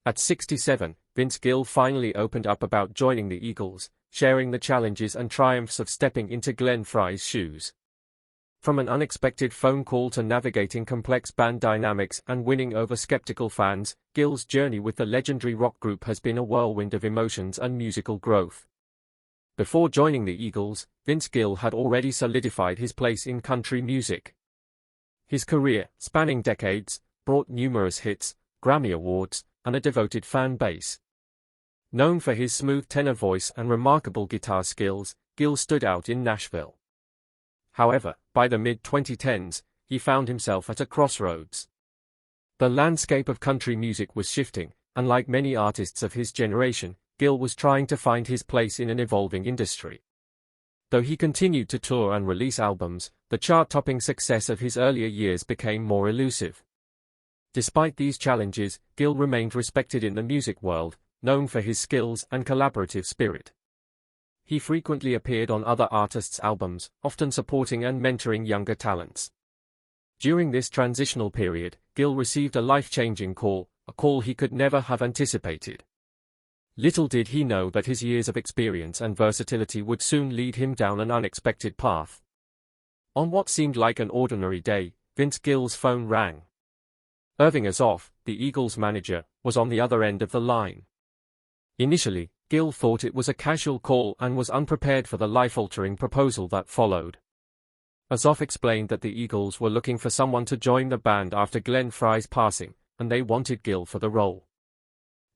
At 67, Vince Gill finally opened up about joining the Eagles, sharing the challenges and triumphs of stepping into Glenn Frey's shoes. From an unexpected phone call to navigating complex band dynamics and winning over skeptical fans, Gill's journey with the legendary rock group has been a whirlwind of emotions and musical growth. Before joining the Eagles, Vince Gill had already solidified his place in country music. His career, spanning decades, brought numerous hits, Grammy Awards, and a devoted fan base. Known for his smooth tenor voice and remarkable guitar skills, Gill stood out in Nashville. However, by the mid-2010s, he found himself at a crossroads. The landscape of country music was shifting, and like many artists of his generation, Gill was trying to find his place in an evolving industry. Though he continued to tour and release albums, the chart-topping success of his earlier years became more elusive. Despite these challenges, Gill remained respected in the music world, known for his skills and collaborative spirit. He frequently appeared on other artists' albums, often supporting and mentoring younger talents. During this transitional period, Gill received a life-changing call, a call he could never have anticipated. Little did he know that his years of experience and versatility would soon lead him down an unexpected path. On what seemed like an ordinary day, Vince Gill's phone rang. Irving Azoff, the Eagles' manager, was on the other end of the line. Initially, Gill thought it was a casual call and was unprepared for the life-altering proposal that followed. Azoff explained that the Eagles were looking for someone to join the band after Glenn Frey's passing, and they wanted Gill for the role.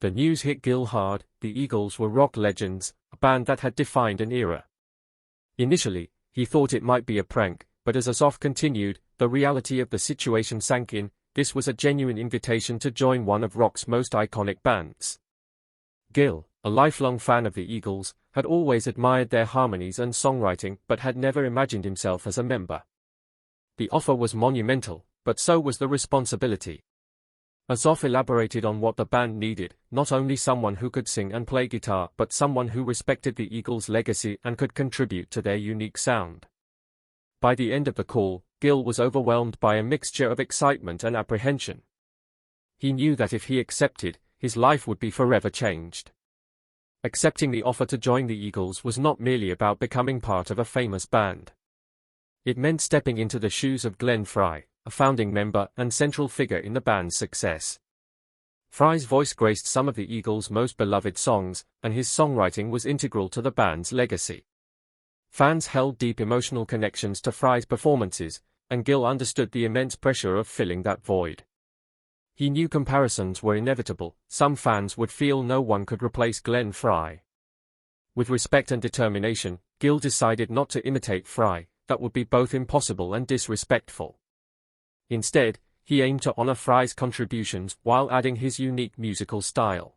The news hit Gill hard. The Eagles were rock legends, a band that had defined an era. Initially, he thought it might be a prank, but as Azoff continued, the reality of the situation sank in. This was a genuine invitation to join one of rock's most iconic bands. Gill, a lifelong fan of the Eagles, had always admired their harmonies and songwriting but had never imagined himself as a member. The offer was monumental, but so was the responsibility. Azoff elaborated on what the band needed, not only someone who could sing and play guitar but someone who respected the Eagles' legacy and could contribute to their unique sound. By the end of the call, Gill was overwhelmed by a mixture of excitement and apprehension. He knew that if he accepted, his life would be forever changed. Accepting the offer to join the Eagles was not merely about becoming part of a famous band. It meant stepping into the shoes of Glenn Frey, a founding member and central figure in the band's success. Frey's voice graced some of the Eagles' most beloved songs, and his songwriting was integral to the band's legacy. Fans held deep emotional connections to Frey's performances, and Gill understood the immense pressure of filling that void. He knew comparisons were inevitable. Some fans would feel no one could replace Glenn Frey. With respect and determination, Gill decided not to imitate Frey. That would be both impossible and disrespectful. Instead, he aimed to honor Frey's contributions while adding his unique musical style.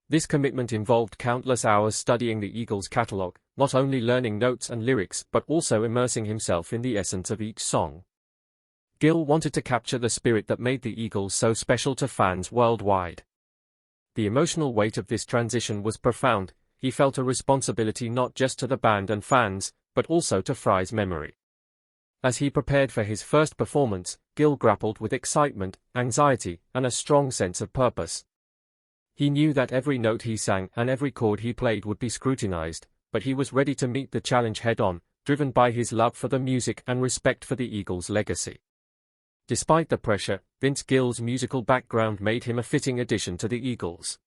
This commitment involved countless hours studying the Eagles' catalog, not only learning notes and lyrics but also immersing himself in the essence of each song. Gill wanted to capture the spirit that made the Eagles so special to fans worldwide. The emotional weight of this transition was profound. He felt a responsibility not just to the band and fans, but also to Frey's memory. As he prepared for his first performance, Gill grappled with excitement, anxiety, and a strong sense of purpose. He knew that every note he sang and every chord he played would be scrutinized, but he was ready to meet the challenge head-on, driven by his love for the music and respect for the Eagles' legacy. Despite the pressure, Vince Gill's musical background made him a fitting addition to the Eagles.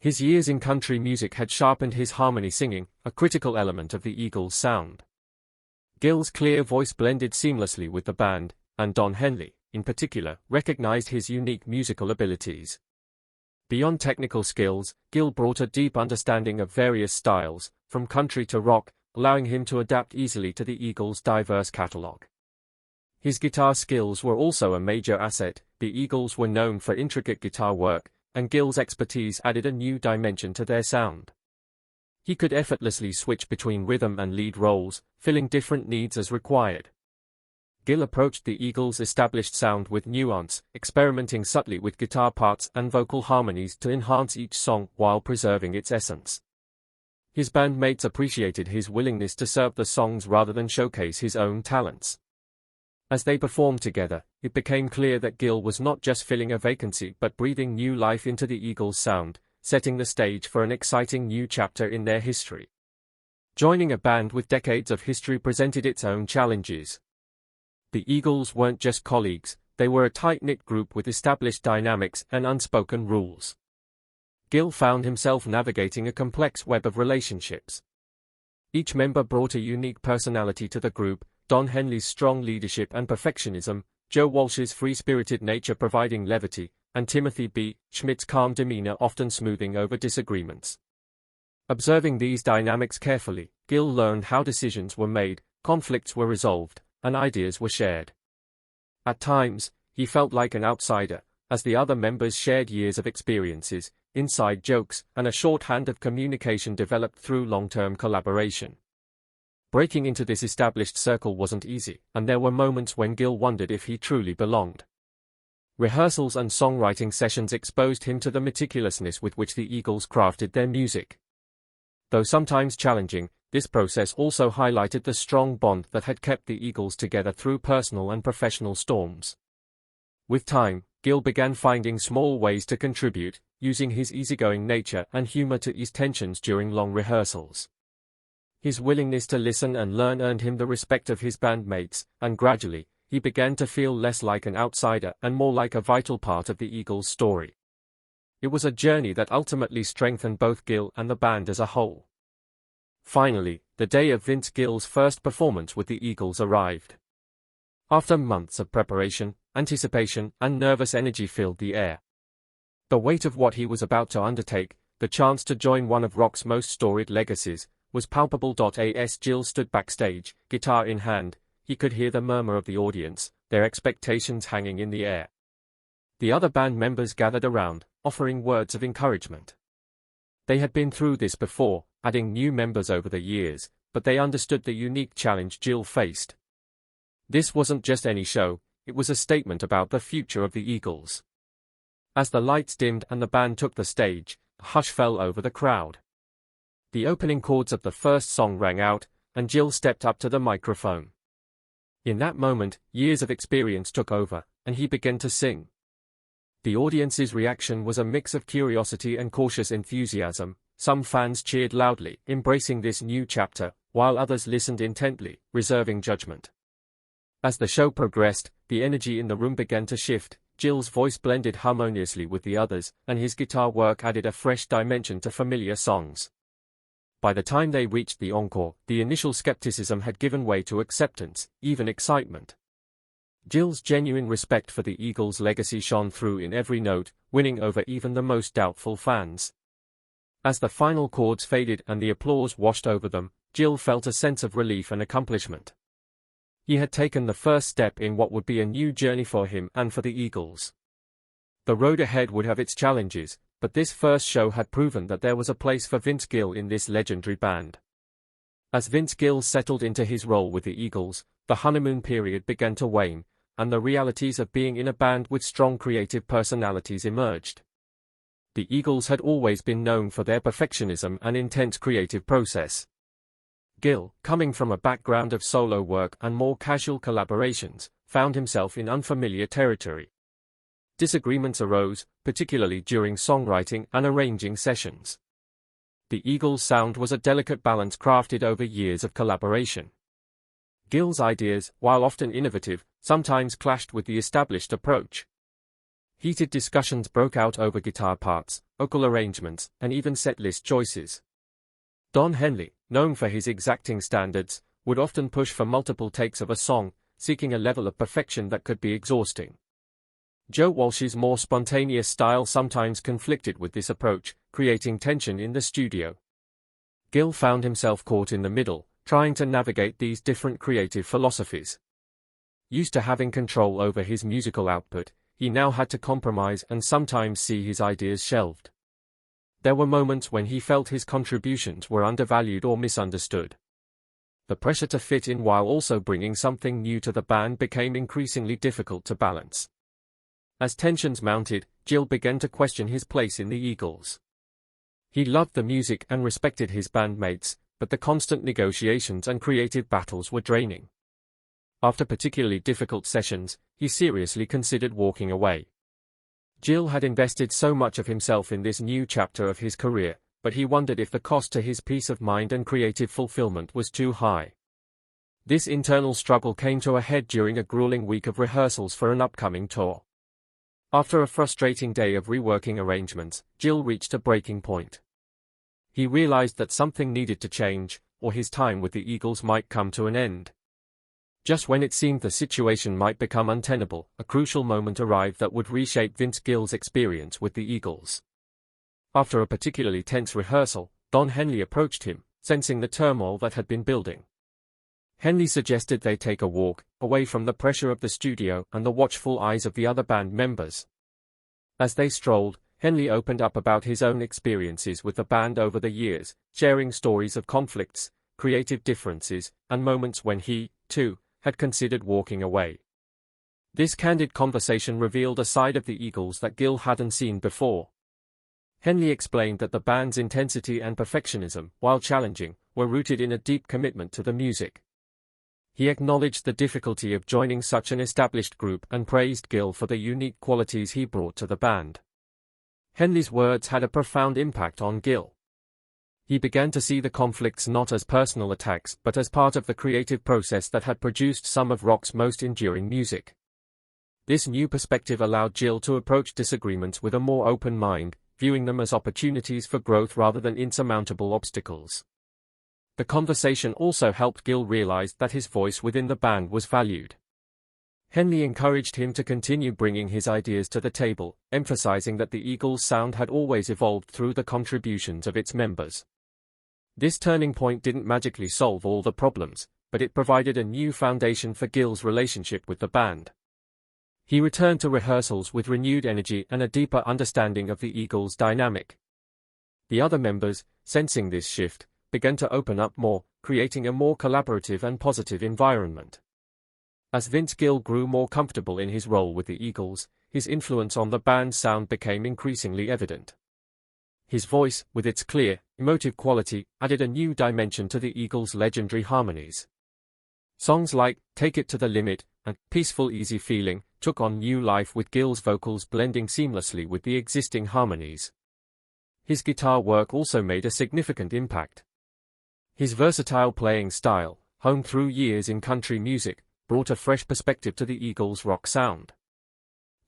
His years in country music had sharpened his harmony singing, a critical element of the Eagles' sound. Gill's clear voice blended seamlessly with the band, and Don Henley, in particular, recognized his unique musical abilities. Beyond technical skills, Gill brought a deep understanding of various styles, from country to rock, allowing him to adapt easily to the Eagles' diverse catalog. His guitar skills were also a major asset. The Eagles were known for intricate guitar work, and Gill's expertise added a new dimension to their sound. He could effortlessly switch between rhythm and lead roles, filling different needs as required. Gill approached the Eagles' established sound with nuance, experimenting subtly with guitar parts and vocal harmonies to enhance each song while preserving its essence. His bandmates appreciated his willingness to serve the songs rather than showcase his own talents. As they performed together, it became clear that Gill was not just filling a vacancy but breathing new life into the Eagles' sound, setting the stage for an exciting new chapter in their history. Joining a band with decades of history presented its own challenges. The Eagles weren't just colleagues, they were a tight-knit group with established dynamics and unspoken rules. Gill found himself navigating a complex web of relationships. Each member brought a unique personality to the group, Don Henley's strong leadership and perfectionism, Joe Walsh's free-spirited nature providing levity, and Timothy B. Schmidt's calm demeanor often smoothing over disagreements. Observing these dynamics carefully, Gill learned how decisions were made, conflicts were resolved, and ideas were shared. At times, he felt like an outsider, as the other members shared years of experiences, inside jokes, and a shorthand of communication developed through long-term collaboration. Breaking into this established circle wasn't easy, and there were moments when Gill wondered if he truly belonged. Rehearsals and songwriting sessions exposed him to the meticulousness with which the Eagles crafted their music. Though sometimes challenging, this process also highlighted the strong bond that had kept the Eagles together through personal and professional storms. With time, Gill began finding small ways to contribute, using his easygoing nature and humor to ease tensions during long rehearsals. His willingness to listen and learn earned him the respect of his bandmates, and gradually, he began to feel less like an outsider and more like a vital part of the Eagles' story. It was a journey that ultimately strengthened both Gill and the band as a whole. Finally, the day of Vince Gill's first performance with the Eagles arrived. After months of preparation, anticipation, and nervous energy filled the air. The weight of what he was about to undertake, the chance to join one of rock's most storied legacies, was palpable. As Gill stood backstage, guitar in hand, he could hear the murmur of the audience, their expectations hanging in the air. The other band members gathered around, offering words of encouragement. They had been through this before, adding new members over the years, but they understood the unique challenge Gill faced. This wasn't just any show, it was a statement about the future of the Eagles. As the lights dimmed and the band took the stage, a hush fell over the crowd. The opening chords of the first song rang out, and Gill stepped up to the microphone. In that moment, years of experience took over, and he began to sing. The audience's reaction was a mix of curiosity and cautious enthusiasm. Some fans cheered loudly, embracing this new chapter, while others listened intently, reserving judgment. As the show progressed, the energy in the room began to shift. Gill's voice blended harmoniously with the others, and his guitar work added a fresh dimension to familiar songs. By the time they reached the encore, the initial skepticism had given way to acceptance, even excitement. Gill's genuine respect for the Eagles' legacy shone through in every note, winning over even the most doubtful fans. As the final chords faded and the applause washed over them, Gill felt a sense of relief and accomplishment. He had taken the first step in what would be a new journey for him and for the Eagles. The road ahead would have its challenges, but this first show had proven that there was a place for Vince Gill in this legendary band. As Vince Gill settled into his role with the Eagles, the honeymoon period began to wane, and the realities of being in a band with strong creative personalities emerged. The Eagles had always been known for their perfectionism and intense creative process. Gill, coming from a background of solo work and more casual collaborations, found himself in unfamiliar territory. Disagreements arose, particularly during songwriting and arranging sessions. The Eagles' sound was a delicate balance crafted over years of collaboration. Gill's ideas, while often innovative, sometimes clashed with the established approach. Heated discussions broke out over guitar parts, vocal arrangements, and even setlist choices. Don Henley, known for his exacting standards, would often push for multiple takes of a song, seeking a level of perfection that could be exhausting. Joe Walsh's more spontaneous style sometimes conflicted with this approach, creating tension in the studio. Gill found himself caught in the middle, trying to navigate these different creative philosophies. Used to having control over his musical output, he now had to compromise and sometimes see his ideas shelved. There were moments when he felt his contributions were undervalued or misunderstood. The pressure to fit in while also bringing something new to the band became increasingly difficult to balance. As tensions mounted, Gill began to question his place in the Eagles. He loved the music and respected his bandmates, but the constant negotiations and creative battles were draining. After particularly difficult sessions, he seriously considered walking away. Gill had invested so much of himself in this new chapter of his career, but he wondered if the cost to his peace of mind and creative fulfillment was too high. This internal struggle came to a head during a grueling week of rehearsals for an upcoming tour. After a frustrating day of reworking arrangements, Gill reached a breaking point. He realized that something needed to change, or his time with the Eagles might come to an end. Just when it seemed the situation might become untenable, a crucial moment arrived that would reshape Vince Gill's experience with the Eagles. After a particularly tense rehearsal, Don Henley approached him, sensing the turmoil that had been building. Henley suggested they take a walk, away from the pressure of the studio and the watchful eyes of the other band members. As they strolled, Henley opened up about his own experiences with the band over the years, sharing stories of conflicts, creative differences, and moments when he, too, had considered walking away. This candid conversation revealed a side of the Eagles that Gill hadn't seen before. Henley explained that the band's intensity and perfectionism, while challenging, were rooted in a deep commitment to the music. He acknowledged the difficulty of joining such an established group and praised Gill for the unique qualities he brought to the band. Henley's words had a profound impact on Gill. He began to see the conflicts not as personal attacks but as part of the creative process that had produced some of rock's most enduring music. This new perspective allowed Gill to approach disagreements with a more open mind, viewing them as opportunities for growth rather than insurmountable obstacles. The conversation also helped Gill realize that his voice within the band was valued. Henley encouraged him to continue bringing his ideas to the table, emphasizing that the Eagles' sound had always evolved through the contributions of its members. This turning point didn't magically solve all the problems, but it provided a new foundation for Gill's relationship with the band. He returned to rehearsals with renewed energy and a deeper understanding of the Eagles' dynamic. The other members, sensing this shift, began to open up more, creating a more collaborative and positive environment. As Vince Gill grew more comfortable in his role with the Eagles, his influence on the band's sound became increasingly evident. His voice, with its clear, emotive quality, added a new dimension to the Eagles' legendary harmonies. Songs like "Take It to the Limit" and "Peaceful Easy Feeling" took on new life with Gill's vocals blending seamlessly with the existing harmonies. His guitar work also made a significant impact. His versatile playing style, honed through years in country music, brought a fresh perspective to the Eagles' rock sound.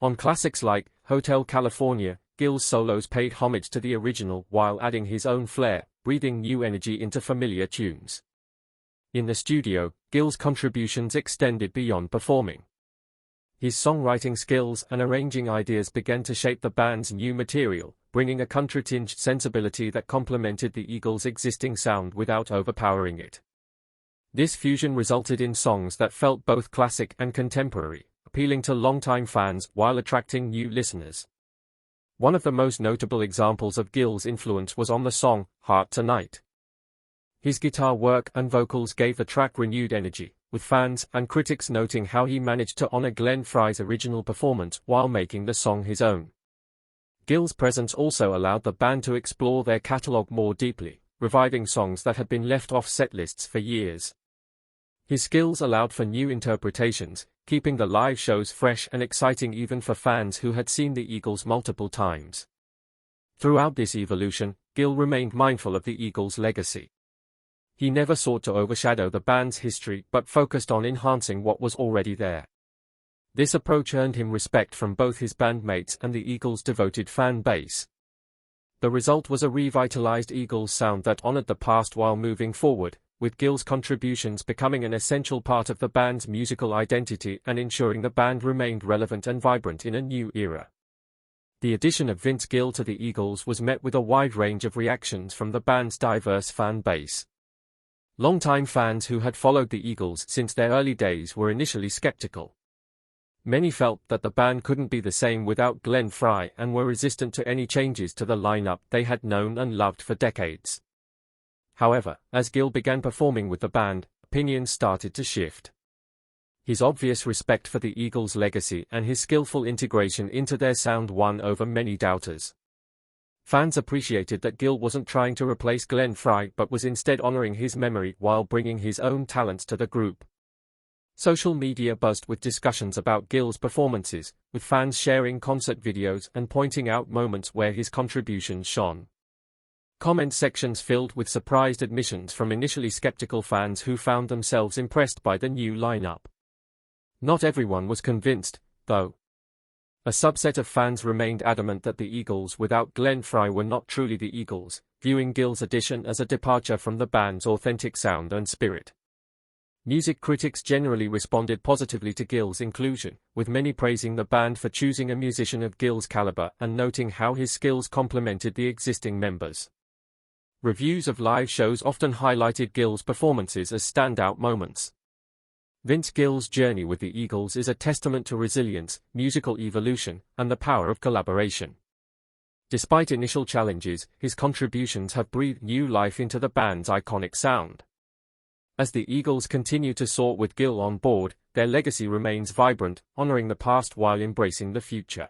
On classics like "Hotel California," Gill's solos paid homage to the original while adding his own flair, breathing new energy into familiar tunes. In the studio, Gill's contributions extended beyond performing. His songwriting skills and arranging ideas began to shape the band's new material, bringing a country-tinged sensibility that complemented the Eagles' existing sound without overpowering it. This fusion resulted in songs that felt both classic and contemporary, appealing to longtime fans while attracting new listeners. One of the most notable examples of Gill's influence was on the song "Heart Tonight." His guitar work and vocals gave the track renewed energy, with fans and critics noting how he managed to honor Glenn Frey's original performance while making the song his own. Gill's presence also allowed the band to explore their catalog more deeply, reviving songs that had been left off set lists for years. His skills allowed for new interpretations, keeping the live shows fresh and exciting even for fans who had seen the Eagles multiple times. Throughout this evolution, Gill remained mindful of the Eagles' legacy. He never sought to overshadow the band's history but focused on enhancing what was already there. This approach earned him respect from both his bandmates and the Eagles' devoted fan base. The result was a revitalized Eagles sound that honored the past while moving forward, with Gill's contributions becoming an essential part of the band's musical identity and ensuring the band remained relevant and vibrant in a new era. The addition of Vince Gill to the Eagles was met with a wide range of reactions from the band's diverse fan base. Longtime fans who had followed the Eagles since their early days were initially skeptical. Many felt that the band couldn't be the same without Glenn Frey and were resistant to any changes to the lineup they had known and loved for decades. However, as Gill began performing with the band, opinions started to shift. His obvious respect for the Eagles' legacy and his skillful integration into their sound won over many doubters. Fans appreciated that Gill wasn't trying to replace Glenn Frey but was instead honoring his memory while bringing his own talents to the group. Social media buzzed with discussions about Gill's performances, with fans sharing concert videos and pointing out moments where his contributions shone. Comment sections filled with surprised admissions from initially skeptical fans who found themselves impressed by the new lineup. Not everyone was convinced, though. A subset of fans remained adamant that the Eagles without Glenn Frey were not truly the Eagles, viewing Gill's addition as a departure from the band's authentic sound and spirit. Music critics generally responded positively to Gill's inclusion, with many praising the band for choosing a musician of Gill's caliber and noting how his skills complemented the existing members. Reviews of live shows often highlighted Gill's performances as standout moments. Vince Gill's journey with the Eagles is a testament to resilience, musical evolution, and the power of collaboration. Despite initial challenges, his contributions have breathed new life into the band's iconic sound. As the Eagles continue to soar with Gill on board, their legacy remains vibrant, honoring the past while embracing the future.